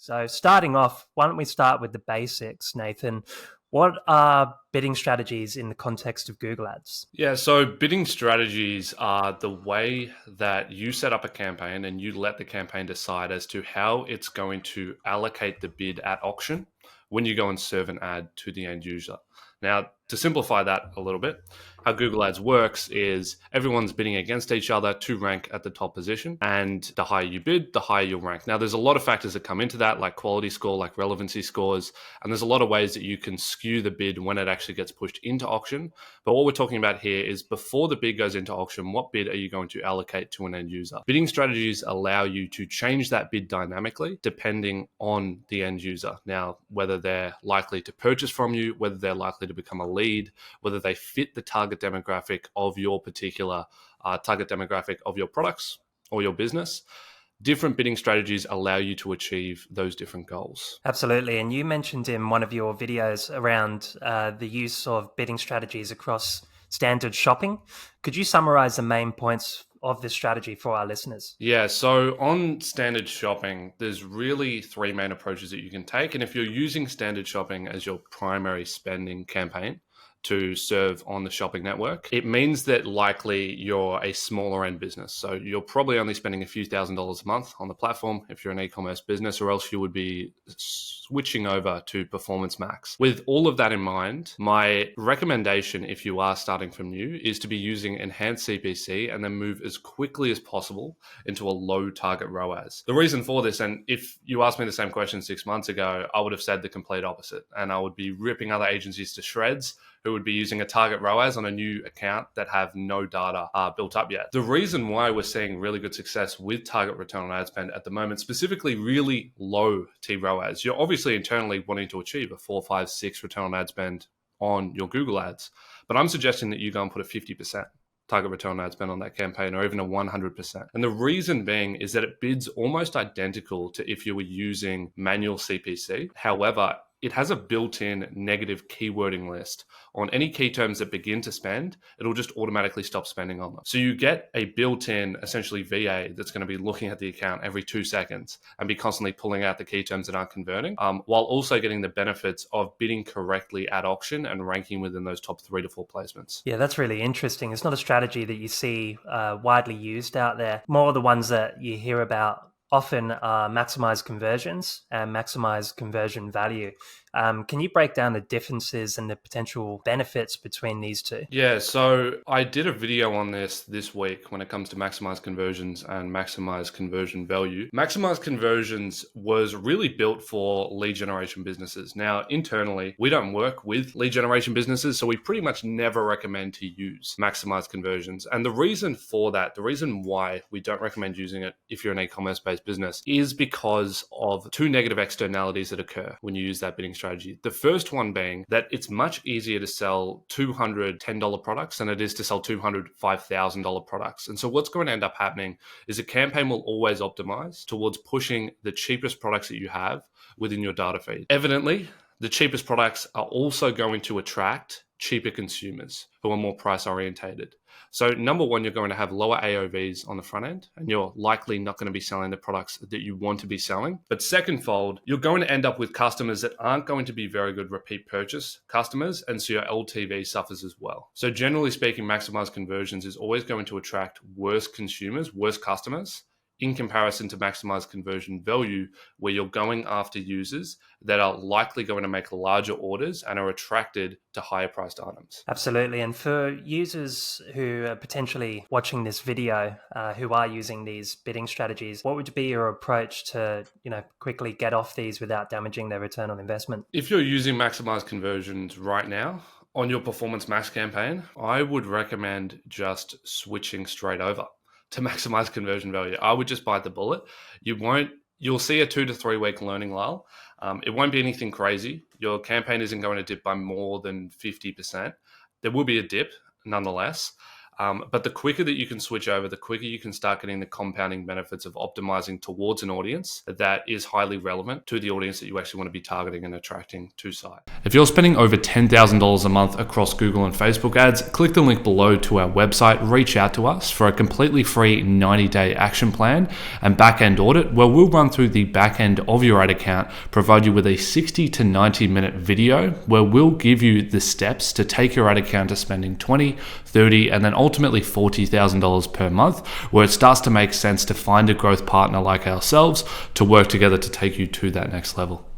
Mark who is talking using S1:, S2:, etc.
S1: So starting off, why don't we start with the basics, Nathan? What are bidding strategies in the context of Google Ads?
S2: Yeah, so bidding strategies are the way that you set up a campaign and you let the campaign decide as to how it's going to allocate the bid at auction when you go and serve an ad to the end user. Now, to simplify that a little bit, how Google Ads works is everyone's bidding against each other to rank at the top position. And the higher you bid, the higher you'll rank. Now, there's a lot of factors that come into that, like quality score, like relevancy scores. And there's a lot of ways that you can skew the bid when it actually gets pushed into auction. But what we're talking about here is before the bid goes into auction, what bid are you going to allocate to an end user? Bidding strategies allow you to change that bid dynamically depending on the end user. Now, whether they're likely to purchase from you, whether they're likely to become a lead, whether they fit the target demographic of your particular target demographic of your products or your business. Different bidding strategies allow you to achieve those different goals.
S1: Absolutely. And you mentioned in one of your videos around the use of bidding strategies across standard shopping. Could you summarize the main points of this strategy for our listeners?
S2: Yeah, so on standard shopping, there's really three main approaches that you can take. And if you're using standard shopping as your primary spending campaign to serve on the shopping network, it means that likely you're a smaller end business. So you're probably only spending a few $1,000s a month on the platform if you're an e-commerce business, or else you would be switching over to Performance Max. With all of that in mind, my recommendation, if you are starting from new, is to be using enhanced CPC and then move as quickly as possible into a low target ROAS. The reason for this, and if you asked me the same question 6 months ago, I would have said the complete opposite. And I would be ripping other agencies to shreds who would be using a target ROAS on a new account that have no data built up yet. The reason why we're seeing really good success with target return on ad spend at the moment, specifically really low TROAS, you're obviously internally wanting to achieve a 4, 5, 6 return on ad spend on your Google ads, but I'm suggesting that you go and put a 50% target return on ad spend on that campaign, or even a 100%. And the reason being is that it bids almost identical to if you were using manual CPC. However, it has a built-in negative keywording list. On any key terms that begin to spend, it'll just automatically stop spending on them. So you get a built-in, essentially VA, that's going to be looking at the account every 2 seconds and be constantly pulling out the key terms that aren't converting, while also getting the benefits of bidding correctly at auction and ranking within those top 3 to 4 placements.
S1: Yeah, that's really interesting. It's not a strategy that you see widely used out there. More the ones that you hear about often are maximize conversions and maximize conversion value. Can you break down the differences and the potential benefits between these two?
S2: Yeah, so I did a video on this week when it comes to maximize conversions and maximize conversion value. Maximize conversions was really built for lead generation businesses. Now, internally, we don't work with lead generation businesses, so we pretty much never recommend to use maximize conversions. And the reason for that, the reason why we don't recommend using it if you're an e-commerce based business, is because of 2 negative externalities that occur when you use that bidding strategy. The first one being that it's much easier to sell $210 products than it is to sell $200 $5,000 products. And so what's going to end up happening is a campaign will always optimize towards pushing the cheapest products that you have within your data feed. Evidently, the cheapest products are also going to attract cheaper consumers who are more price orientated. So number one, you're going to have lower AOVs on the front end, and you're likely not going to be selling the products that you want to be selling. But secondfold, you're going to end up with customers that aren't going to be very good repeat purchase customers, and so your LTV suffers as well. So generally speaking, maximize conversions is always going to attract worse consumers, worse customers, in comparison to maximize conversion value, where you're going after users that are likely going to make larger orders and are attracted to higher priced items.
S1: Absolutely. And for users who are potentially watching this video, who are using these bidding strategies, what would be your approach to, quickly get off these without damaging their return on investment?
S2: If you're using maximize conversions right now on your Performance Max campaign, I would recommend just switching straight over to maximize conversion value. I would just bite the bullet. You'll see a 2 to 3 week learning lull. It won't be anything crazy. Your campaign isn't going to dip by more than 50%. There will be a dip nonetheless. But the quicker that you can switch over, the quicker you can start getting the compounding benefits of optimizing towards an audience that is highly relevant to the audience that you actually want to be targeting and attracting to site. If you're spending over $10,000 a month across Google and Facebook ads, click the link below to our website, reach out to us for a completely free 90-day action plan and back-end audit where we'll run through the back end of your ad account, provide you with a 60 to 90 minute video where we'll give you the steps to take your ad account to spending $20, $30, and then ultimately $40,000 per month, where it starts to make sense to find a growth partner like ourselves to work together to take you to that next level.